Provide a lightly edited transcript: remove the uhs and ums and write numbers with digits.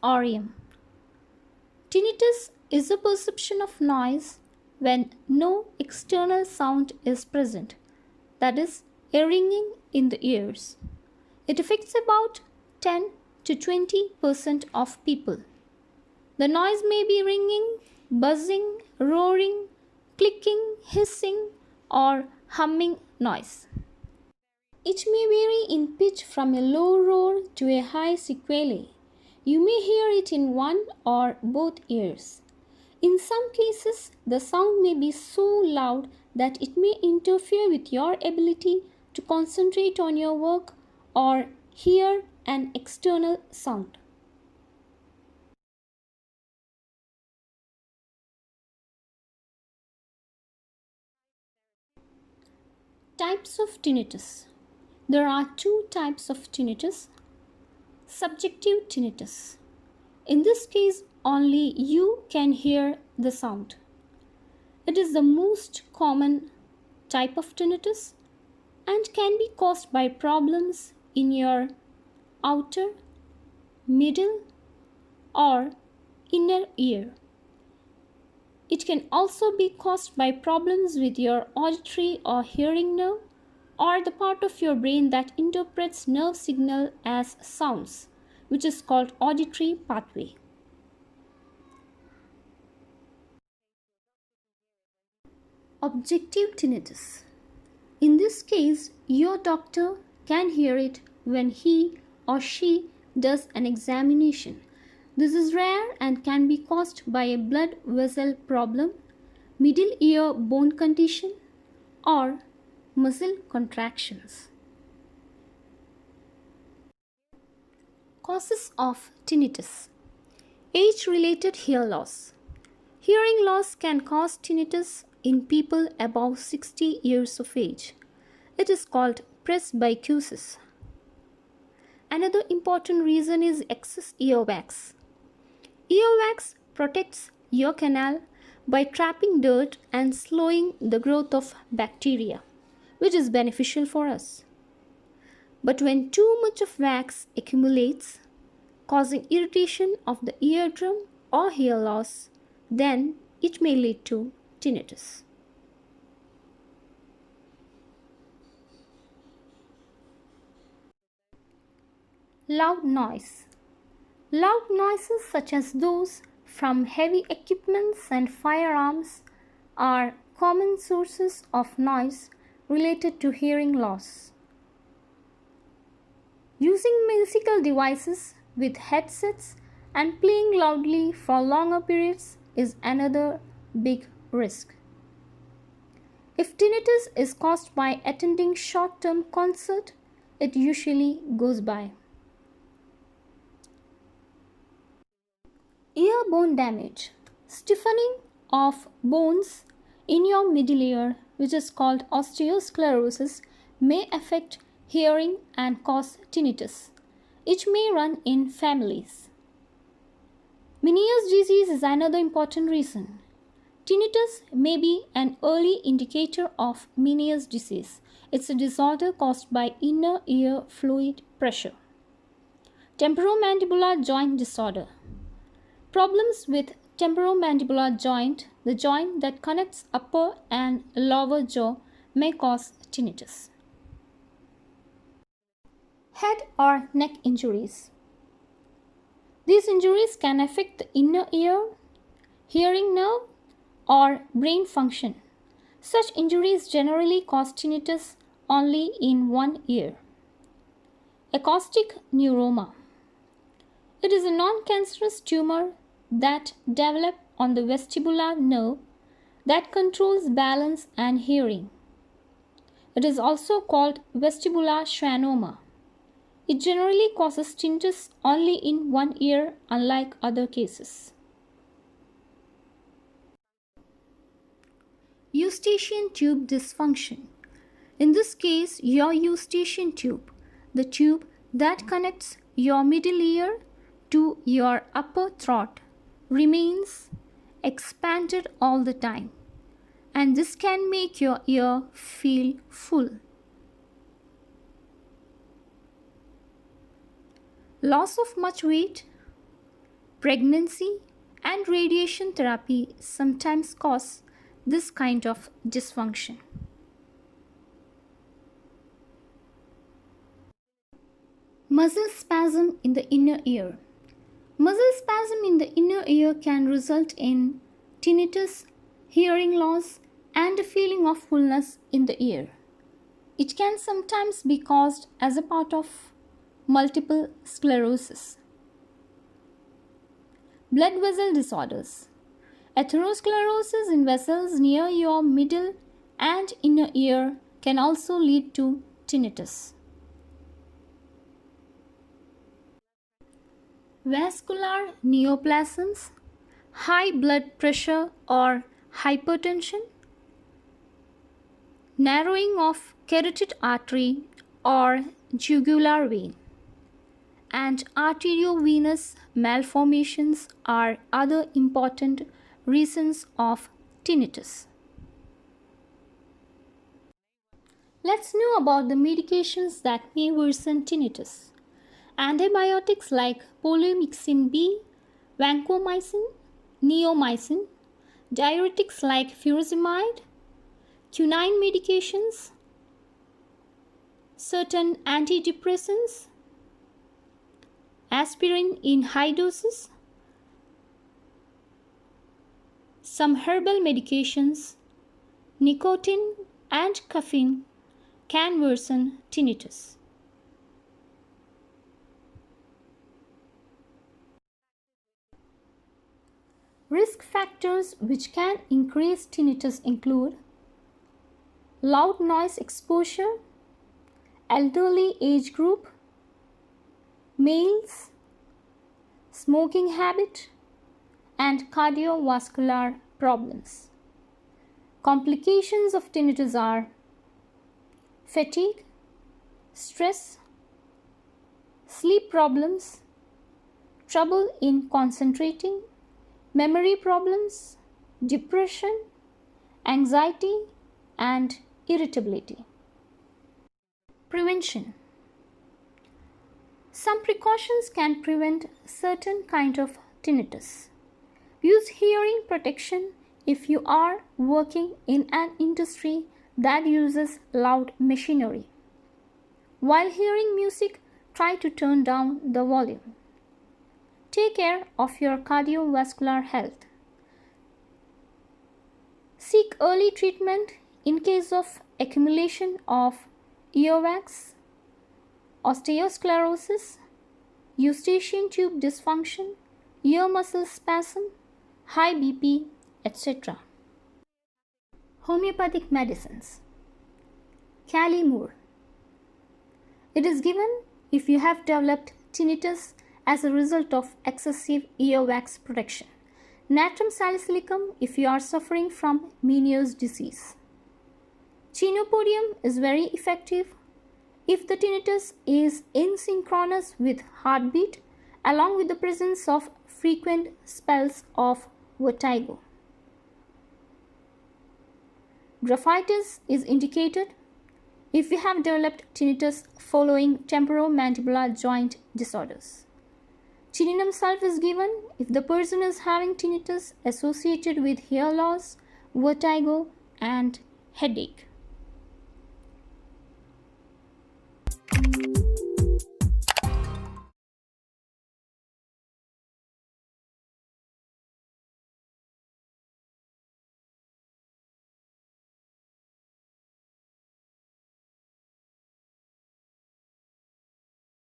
AURIUM. Tinnitus is a perception of noise when no external sound is present, that is, a ringing in the ears. It affects about 10 to 20% of people. The noise may be ringing, buzzing, roaring, clicking, hissing, or humming noise. It may vary in pitch from a low roar to a high sequelae. You may hear it in one or both ears. In some cases, the sound may be so loud that it may interfere with your ability to concentrate on your work or hear an external sound. Types of tinnitus. There are two types of tinnitus. Subjective tinnitus. In this case, only you can hear the sound. It is the most common type of tinnitus and can be caused by problems in your outer, middle, or inner ear. It can also be caused by problems with your auditory or hearing nerve, or the part of your brain that interprets nerve signal as sounds, which is called auditory pathway. Objective tinnitus. In this case, your doctor can hear it when he or she does an examination. This is rare and can be caused by a blood vessel problem, middle ear bone condition, or muscle contractions. Causes of tinnitus. Age-related hear loss. Hearing loss can cause tinnitus in people above 60 years of age. It is called presbycusis. Another important reason is excess earwax. Earwax protects ear canal by trapping dirt and slowing the growth of bacteria, which is beneficial for us. But when too much of wax accumulates, causing irritation of the eardrum or hear loss, then it may lead to tinnitus. Loud noise. Loud noises such as those from heavy equipments and firearms are common sources of noise related to hearing loss. Using musical devices with headsets and playing loudly for longer periods is another big risk. If tinnitus is caused by attending short-term concert, it usually goes by. Ear bone damage. Stiffening of bones in your middle ear, which is called osteosclerosis, may affect hearing and cause tinnitus. It may run in families. Meniere's disease is another important reason. Tinnitus may be an early indicator of Meniere's disease. It's a disorder caused by inner ear fluid pressure. Temporomandibular joint disorder. Problems with temporomandibular joint, the joint that connects upper and lower jaw, may cause tinnitus. Head or neck injuries. These injuries can affect the inner ear, hearing nerve, or brain function. Such injuries generally cause tinnitus only in one ear. Acoustic neuroma. It is a non-cancerous tumor that develops on the vestibular nerve that controls balance and hearing. It is also called vestibular schwannoma. It generally causes tinnitus only in one ear, unlike other cases. Eustachian tube dysfunction. In this case, your Eustachian tube, the tube that connects your middle ear to your upper throat, remains expanded all the time, and this can make your ear feel full. Loss of much weight. Pregnancy and radiation therapy sometimes cause this kind of dysfunction. Muscle spasm in the inner ear. Muscle spasm in the inner ear can result in tinnitus, hearing loss, and a feeling of fullness in the ear. It can sometimes be caused as a part of multiple sclerosis. Blood vessel disorders. Atherosclerosis in vessels near your middle and inner ear can also lead to tinnitus. Vascular neoplasms, high blood pressure or hypertension, narrowing of carotid artery or jugular vein, and arteriovenous malformations are other important reasons of tinnitus. Let's know about the medications that may worsen tinnitus. Antibiotics like polymyxin B, vancomycin, neomycin, diuretics like furosemide, quinine medications, certain antidepressants, aspirin in high doses, some herbal medications, nicotine and caffeine can worsen tinnitus. Risk factors which can increase tinnitus include loud noise exposure, elderly age group, males, smoking habit, and cardiovascular problems. Complications of tinnitus are fatigue, stress, sleep problems, trouble in concentrating, memory problems, depression, anxiety, and irritability. Prevention. Some precautions can prevent certain kind of tinnitus. Use hearing protection if you are working in an industry that uses loud machinery. While hearing music, try to turn down the volume. Take care of your cardiovascular health. Seek early treatment in case of accumulation of earwax, osteosclerosis, Eustachian tube dysfunction, ear muscle spasm, high BP, etc. Homeopathic medicines. Calimur. It is given if you have developed tinnitus as a result of excessive earwax production. Natrum salicylicum if you are suffering from Meniere's disease. Chenopodium is very effective if the tinnitus is asynchronous with heartbeat along with the presence of frequent spells of vertigo. Graphitis is indicated if you have developed tinnitus following temporomandibular joint disorders. Chininum sulph is given if the person is having tinnitus associated with hair loss, vertigo, and headache.